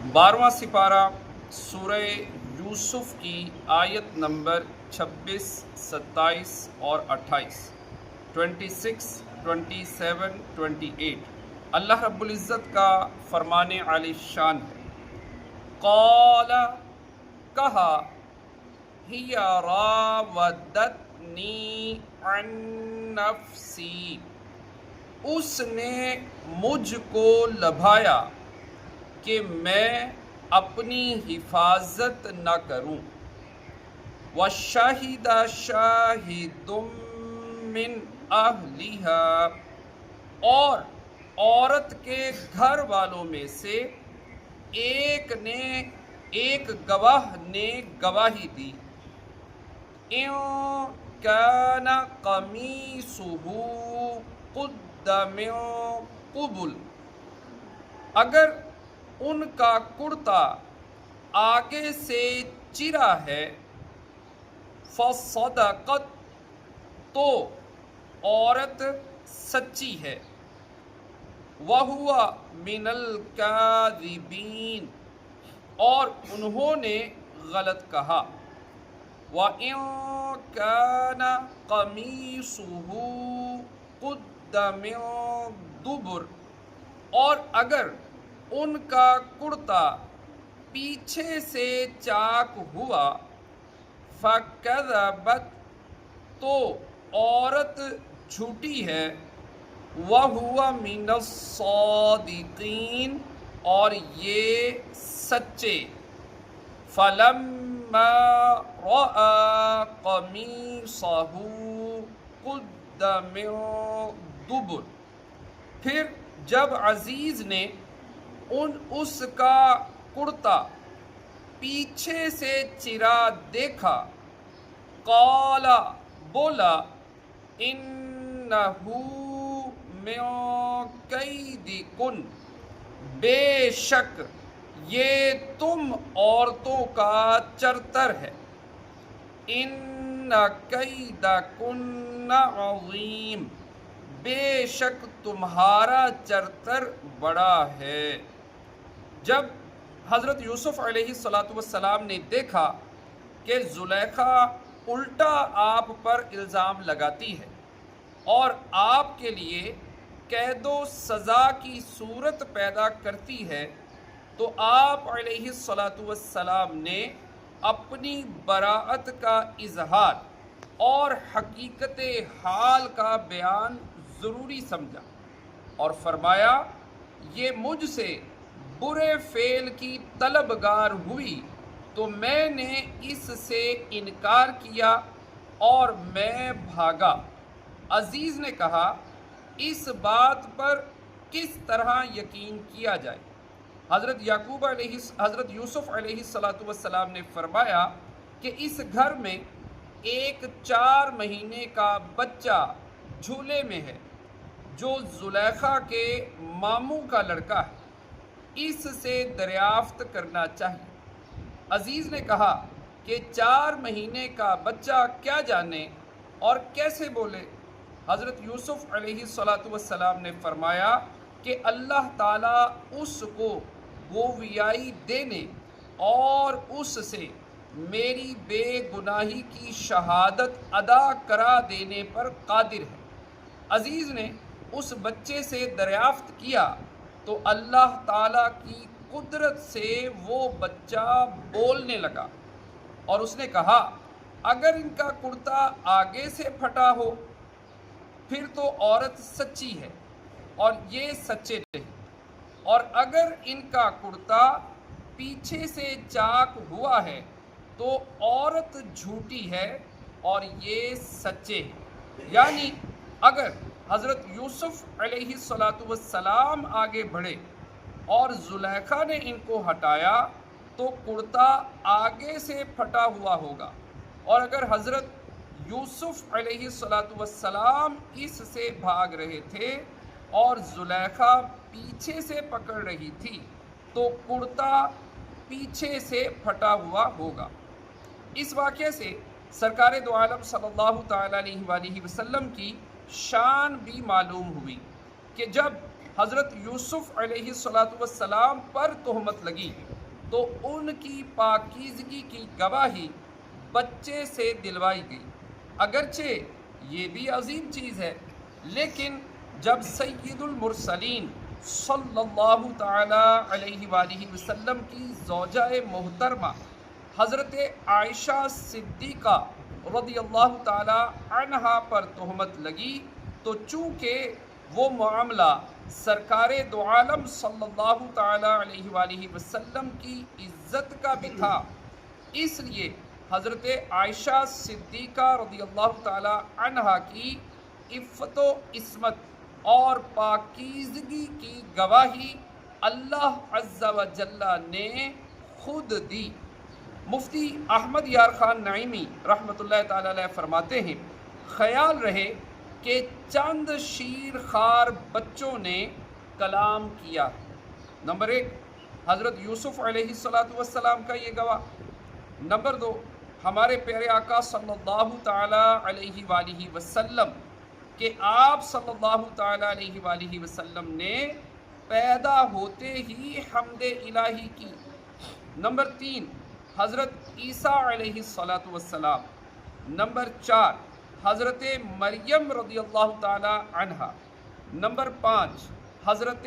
12واں سپارہ سورہ یوسف کی آیت نمبر 26، 27 اور 28، 26، 27، 28۔ اللہ رب العزت کا فرمان عالی شان ہے۔ قال، کہا، ہی راودتنی عن نفسی، اس نے مجھ کو لبھایا کہ میں اپنی حفاظت نہ کروں۔ وَشَهِدَ شَاهِدٌ مِّنْ أَهْلِهَا، اور عورت کے گھر والوں میں سے ایک گواہ نے گواہی دی۔ إِن كَانَ قَمِيصُهُ قُدَّ مِن قُبُلٍ، اگر ان کا کرتا آگے سے چرا ہے، فَصَدَقَتْ، تو عورت سچی ہے، وَهُوَ مِنَ الْكَاذِبِينَ، اور انہوں نے غلط کہا۔ وَإِن كَانَ قَمِيصُهُ قُدَّ مِن دُبُرٍ، اور اگر ان کا کرتا پیچھے سے چاک ہوا، فَكَذَبَتْ، تو عورت جھوٹی ہے، وَهُوَ مِنَ الصَّادِقِينَ، اور یہ سچے۔ فَلَمَّا رَأَىٰ قَمِيصَهُ قُدَّ مِن دُبُرٍ، پھر جب عزیز نے اس کا کرتا پیچھے سے چرا دیکھا، قال، بولا، انہ من کیدکن، بے شک یہ تم عورتوں کا چرتر ہے، ان کیدکن عظیم، بے شک تمہارا چرتر بڑا ہے۔ جب حضرت یوسف علیہ السلام نے دیکھا کہ زلیخا الٹا آپ پر الزام لگاتی ہے اور آپ کے لیے قید و سزا کی صورت پیدا کرتی ہے، تو آپ علیہ السلام نے اپنی براءت کا اظہار اور حقیقت حال کا بیان ضروری سمجھا اور فرمایا، یہ مجھ سے برے فعل کی طلبگار ہوئی تو میں نے اس سے انکار کیا اور میں بھاگا۔ عزیز نے کہا، اس بات پر کس طرح یقین کیا جائے؟ حضرت یوسف علیہ السلام نے فرمایا کہ اس گھر میں ایک 4 مہینے کا بچہ جھولے میں ہے جو زلیخا کے ماموں کا لڑکا ہے، اس سے دریافت کرنا چاہیے۔ عزیز نے کہا کہ 4 مہینے کا بچہ کیا جانے اور کیسے بولے؟ حضرت یوسف علیہ السلام نے فرمایا کہ اللہ تعالیٰ اس کو گویائی دینے اور اس سے میری بے گناہی کی شہادت ادا کرا دینے پر قادر ہے۔ عزیز نے اس بچے سے دریافت کیا تو اللہ تعالیٰ کی قدرت سے وہ بچہ بولنے لگا اور اس نے کہا، اگر ان کا کرتا آگے سے پھٹا ہو پھر تو عورت سچی ہے اور یہ سچے نہیں، اور اگر ان کا کرتا پیچھے سے چاک ہوا ہے تو عورت جھوٹی ہے اور یہ سچے ہیں۔ یعنی اگر حضرت یوسف علیہ السلام آگے بڑھے اور زلیخا نے ان کو ہٹایا تو کرتا آگے سے پھٹا ہوا ہوگا، اور اگر حضرت یوسف علیہ السلام اس سے بھاگ رہے تھے اور زلیخا پیچھے سے پکڑ رہی تھی تو کرتا پیچھے سے پھٹا ہوا ہوگا۔ اس واقعے سے سرکار دو عالم صلی اللہ تعالیٰ علیہ وآلہ وسلم کی شان بھی معلوم ہوئی کہ جب حضرت یوسف علیہ السلام پر تہمت لگی تو ان کی پاکیزگی کی گواہی بچے سے دلوائی گئی۔ اگرچہ یہ بھی عظیم چیز ہے، لیکن جب سید المرسلین صلی اللہ تعالی علیہ وآلہ وسلم کی زوجہ محترمہ حضرت عائشہ صدیقہ رضی اللہ تعالی عنہا پر تہمت لگی، تو چونکہ وہ معاملہ سرکار دو عالم صلی اللہ تعالی علیہ وآلہ وسلم کی عزت کا بھی تھا، اس لیے حضرت عائشہ صدیقہ رضی اللہ تعالی عنہا کی عفت و عصمت اور پاکیزگی کی گواہی اللہ عز و جل نے خود دی۔ مفتی احمد یار خان نعیمی رحمۃ اللہ تعالی علیہ فرماتے ہیں، خیال رہے کہ چند شیر خوار بچوں نے کلام کیا۔ نمبر 1 حضرت یوسف علیہ السلام کا یہ گواہ۔ نمبر 2 ہمارے پیارے آقا صلی اللہ تعالی علیہ وآلہ وسلم کہ آپ صلی اللہ تعالی علیہ وآلہ وسلم نے پیدا ہوتے ہی حمد الہی کی۔ نمبر 3 حضرت عیسیٰ علیہ السلام۔ نمبر 4 حضرت مریم رضی اللہ تعالی عنہا۔ نمبر 5 حضرت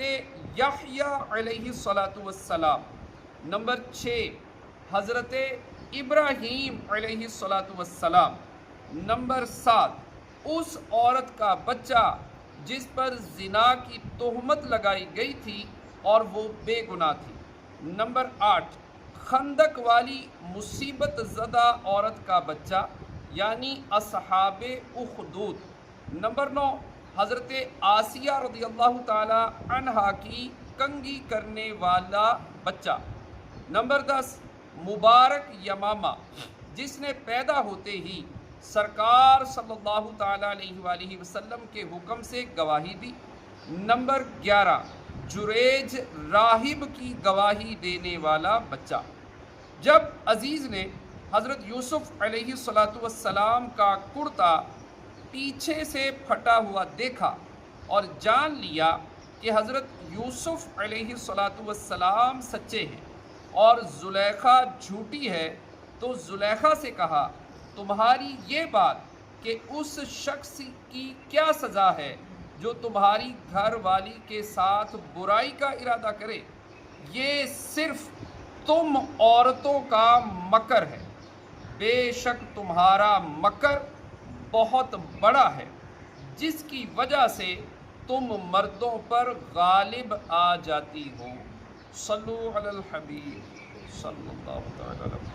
یحییٰ علیہ السلام۔ نمبر 6 حضرت ابراہیم علیہ السلام۔ نمبر 7 اس عورت کا بچہ جس پر زنا کی تہمت لگائی گئی تھی اور وہ بے گناہ تھی۔ نمبر 8 خندق والی مصیبت زدہ عورت کا بچہ یعنی اصحاب اخدود۔ نمبر 9 حضرت آسیہ رضی اللہ تعالی عنہا کی کنگھی کرنے والا بچہ۔ نمبر 10 مبارک یمامہ جس نے پیدا ہوتے ہی سرکار صلی اللہ تعالی علیہ وآلہ وسلم کے حکم سے گواہی دی۔ نمبر 11 جریج راہب کی گواہی دینے والا بچہ۔ جب عزیز نے حضرت یوسف علیہ السلام کا کرتا پیچھے سے پھٹا ہوا دیکھا اور جان لیا کہ حضرت یوسف علیہ السلام سچے ہیں اور زلیخا جھوٹی ہے، تو زلیخا سے کہا، تمہاری یہ بات کہ اس شخص کی کیا سزا ہے جو تمہاری گھر والی کے ساتھ برائی کا ارادہ کرے؟ یہ صرف تم عورتوں کا مکر ہے، بے شک تمہارا مکر بہت بڑا ہے جس کی وجہ سے تم مردوں پر غالب آ جاتی ہو۔ صلو علی الحبیب صلی اللہ تعالی وسلم۔